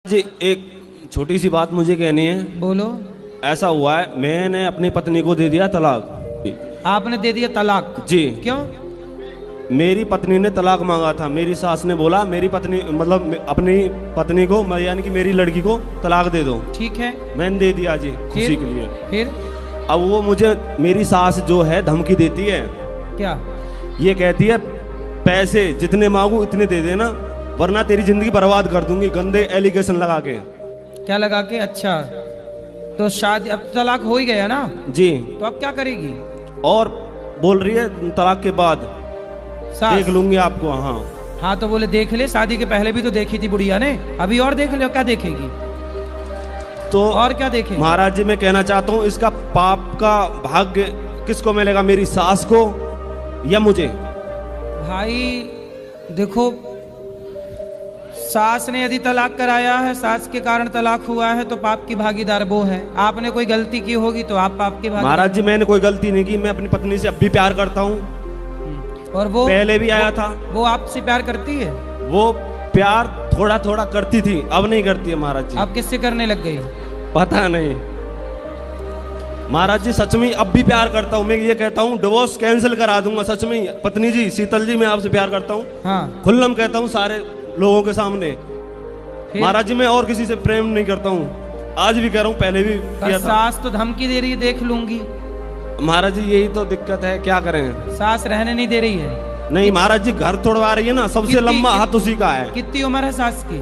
जी एक छोटी सी बात मुझे कहनी है। बोलो। ऐसा हुआ है, मैंने अपनी पत्नी को दे दिया तलाक। आपने दे दिया तलाक? जी। क्यों? मेरी पत्नी ने तलाक मांगा था। मेरी सास ने बोला मेरी पत्नी मतलब अपनी पत्नी को यानी कि मेरी लड़की को तलाक दे दो। ठीक है। मैंने दे दिया जी खुशी के लिए। फिर अब वो मुझे मेरी सास जो है धमकी देती है। क्या? ये कहती है पैसे जितने मांगू इतने दे देना वरना तेरी जिंदगी बर्बाद कर दूंगी, गंदे एलिगेशन लगा के। क्या लगा के? अच्छा तो शादी, अब तलाक हो ही गया ना जी। तो अब क्या करेगी? और बोल रही है तलाक के बाद सास देख लूंगी आपको। हाँ हाँ तो बोले देख ले, शादी के पहले भी तो देखी थी बुढ़िया ने, अभी और देख ले। क्या देखेगी? तो और क्या देखेगी? महाराज जी मैं कहना चाहता हूँ इसका पाप का भाग्य किसको मिलेगा, मेरी सास को या मुझे? भाई देखो, सास ने यदि तलाक कराया है, सास के कारण तलाक हुआ है तो पाप की भागीदार वो है। आपने कोई गलती की होगी तो आप पाप की भागीदार। महाराज जी मैंने कोई गलती नहीं की, मैं अपनी पत्नी से अब भी प्यार करता हूँ। और वो पहले भी आया था। वो आपसे प्यार करती है? वो प्यार थोड़ा थोड़ा करती थी, अब नहीं करती है महाराज जी। अब किससे करने लग गई? पता नहीं महाराज जी, सच में अब भी प्यार करता हूँ। मैं ये कहता हूँ डिवोर्स कैंसिल करा दूंगा। सच में पत्नी जी, शीतल जी, मैं आपसे प्यार करता हूँ। हाँ। खुल्लम कहता हूँ सारे लोगों के सामने। महाराज जी मैं और किसी से प्रेम नहीं करता हूँ, आज भी कह रहा हूँ, पहले भी किया था। सास तो धमकी दे रही है, देख लूंगी। महाराज जी यही तो दिक्कत है, क्या करें? सास रहने नहीं दे रही है। नहीं महाराज जी, घर तोड़वा रही है ना, सबसे लंबा हाथ उसी का है। कितनी उम्र है सास की?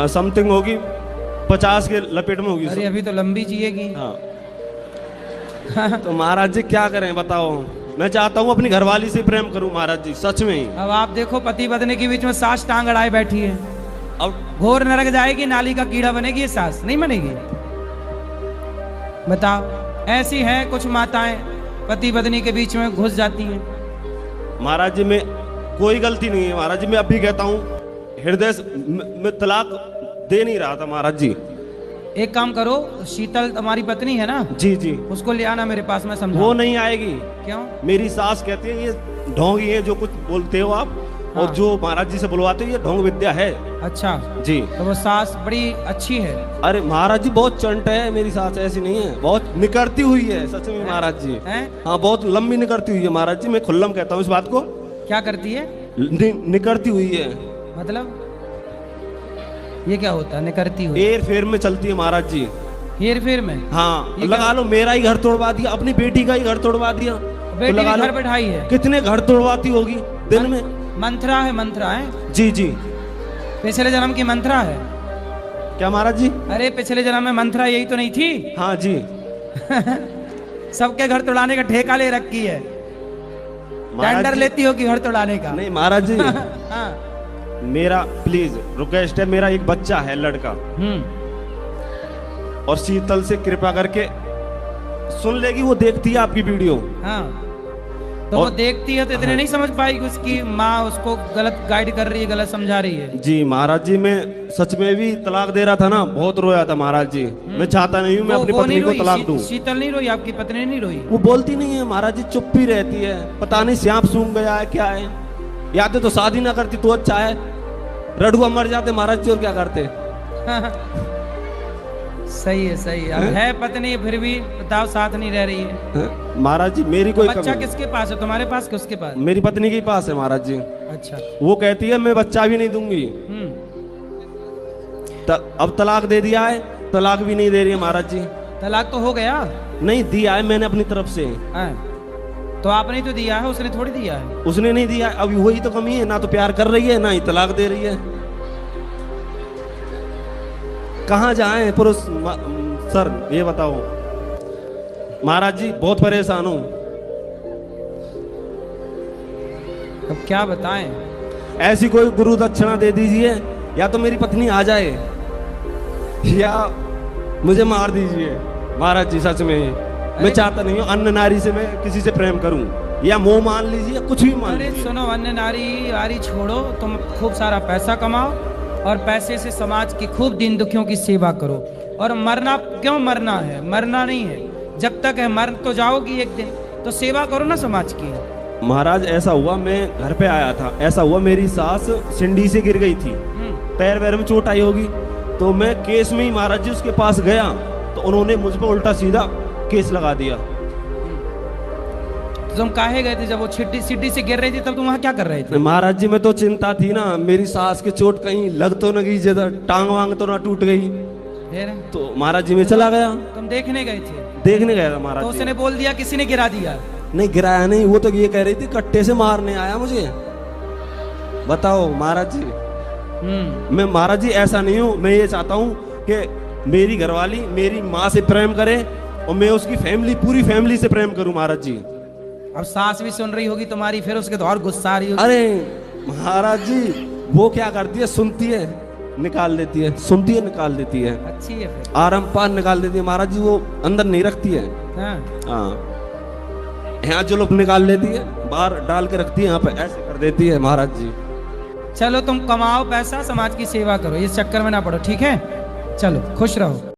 समथिंग होगी 50 के लपेट में होगी। अरे अभी तो लंबी जिएगी। हाँ। तो महाराज जी क्या करें बताओ? मैं चाहता हूँ अपनी घरवाली से प्रेम करूं महाराज जी, सच में ही। अब आप देखो पति पत्नी के बीच में सास टांग अड़ाए बैठी है। अब घोर नरक जाएगी, नाली का कीड़ा बनेगी ये सास, नहीं बनेगी? बताओ, ऐसी हैं कुछ माताएं, पति पत्नी के बीच में घुस जाती हैं। महाराज जी में कोई गलती नहीं है महाराज जी, मैं अभी कहता हूँ हृदय में तलाक दे नहीं रहा था महाराज जी। एक काम करो, शीतल तुम्हारी पत्नी है ना? जी जी। उसको ले आना मेरे पास, मैं समझाऊं। वो नहीं आएगी। क्यों? मेरी सास कहती है ये ढोंगी है जो कुछ बोलते हो आप। हाँ। और जो महाराज जी से बुलवाते हो ये ढोंग विद्या है। अच्छा जी। तो वो सास बड़ी अच्छी है? अरे महाराज जी बहुत चंट है मेरी सास, ऐसी नहीं है, बहुत निकरती हुई है सच में महाराज जी। हाँ बहुत लंबी निकरती हुई है महाराज जी, मैं खुल्लम कहता हूँ इस बात को। क्या करती है? निकरती हुई है मतलब ये क्या होता है निकरती हुई? हेर फेर में चलती है महाराज जी। हेर फेर में? हाँ लगा लो, मेरा ही घर तोड़वा दिया, अपनी बेटी का ही घर तोड़वा दिया। बेटी तो लगा घर लो बैठाई है। कितने घर तोड़वाती होगी दिन में। मंत्रा है, मंत्रा है। जी जी। पिछले जन्म की मंत्रा है क्या महाराज जी? अरे पिछले जन्म में मंत्रा यही तो नहीं थी? हाँ जी। सबके घर तोड़ाने का ठेका ले रखी है, टेंडर लेती होगी घर तोड़ाने का। नहीं महाराज जी। हाँ। मेरा प्लीज रिक्वेस्ट है, मेरा एक बच्चा है लड़का, और शीतल से कृपा करके सुन लेगी, वो देखती है आपकी वीडियो। हाँ तो वो देखती है तो इतने नहीं समझ पाएगी उसकी माँ उसको गलत गाइड कर रही है, गलत समझा रही है। जी महाराज जी, मैं सच में भी तलाक दे रहा था ना, बहुत रोया था महाराज जी। मैं चाहता नहीं हूँ मैं अपनी पत्नी को तलाक दूं। शीतल नहीं रोई? आपकी पत्नी नहीं रोई? वो बोलती नहीं है महाराज जी, चुप ही रहती है, पता नहीं सांप सूंघ गया है क्या है। याद तो शादी ना करती तो अच्छा है, रड़ुआ मर जाते महाराज जी, और क्या करते। सही है, सही है। अब है पत्नी फिर भी बताओ साथ नहीं रह रही है। महाराज जी मेरी कोई बच्चा किसके पास है? तुम्हारे पास कि उसके पास? मेरी पत्नी के पास है महाराज जी। अच्छा। वो कहती है मैं बच्चा भी नहीं दूंगी। अब तलाक दे दिया है, तलाक भी नहीं दे रही है महाराज जी। तलाक तो हो गया? नहीं दिया है मैंने अपनी तरफ से। तो आपने तो दिया है, उसने थोड़ी दिया है। उसने नहीं दिया, अभी वही तो कमी है, ना तो प्यार कर रही है ना ही तलाक दे रही है। कहाँ जाएं पुरुष सर, ये बताओ महाराज जी, बहुत परेशान हूं। अब क्या बताएं? ऐसी कोई गुरु दक्षिणा दे दीजिए, या तो मेरी पत्नी आ जाए या मुझे मार दीजिए महाराज जी। सच में मैं चाहता नहीं हूँ अन्य नारी से मैं किसी से प्रेम करूं, या मोह मान लीजिए, कुछ भी मान लीजिए। सुनो, अन्य नारी वारी छोड़ो, तुम खूब सारा पैसा कमाओ और पैसे से समाज की खूब दीन दुखियों की सेवा करो। और मरना क्यों मरना है? मरना नहीं है, जब तक है मर तो जाओगी एक दिन, तो सेवा करो ना समाज की। महाराज ऐसा हुआ, मैं घर पे आया था, ऐसा हुआ मेरी सास सिंडी से गिर गई थी। पैर वैर में चोट आई होगी। तो मैं केस में ही महाराज जी उसके पास गया तो उन्होंने मुझ पर उल्टा सीधा केस लगा दिया। तो तुम काहे गए थे जब वो सीढ़ी से गिर रही थी, तब तुम वहां क्या कर रहे थे? महाराज जी में तो चिंता थी ना, मेरी सास की चोट कहीं लग तो न गई, ज्यादा टांग वांग तो ना टूट गई। फिर तो महाराज जी में चला गया, तुम देखने गए थे? देखने गया था तो महाराज जी। उसने बोल दिया किसी ने गिरा दिया? नहीं गिराया नहीं, वो तो ये कह रही थी कट्टे से मारने आया मुझे। बताओ महाराज जी, मैं महाराज जी ऐसा नहीं हूँ। मैं ये चाहता हूँ कि मेरी घरवाली मेरी माँ से प्रेम करे और मैं उसकी फैमिली, पूरी फैमिली से प्रेम करूँ महाराज जी। अब सास भी सुन रही होगी तुम्हारी, फिर उसके तो और गुस्सा आ रही होगी। अरे महाराज जी वो क्या करती है, सुनती है निकाल देती है, सुनती है निकाल देती है, अच्छी है फिर। आराम पार निकाल देती है महाराज जी, वो अंदर नहीं रखती है। हाँ। हाँ, यहाँ जुल्फ निकाल लेती है, बाहर डाल के रखती है, यहाँ पे ऐसे कर देती है महाराज जी। चलो तुम कमाओ पैसा, समाज की सेवा करो, इस चक्कर में ना पड़ो, ठीक है? चलो खुश रहो।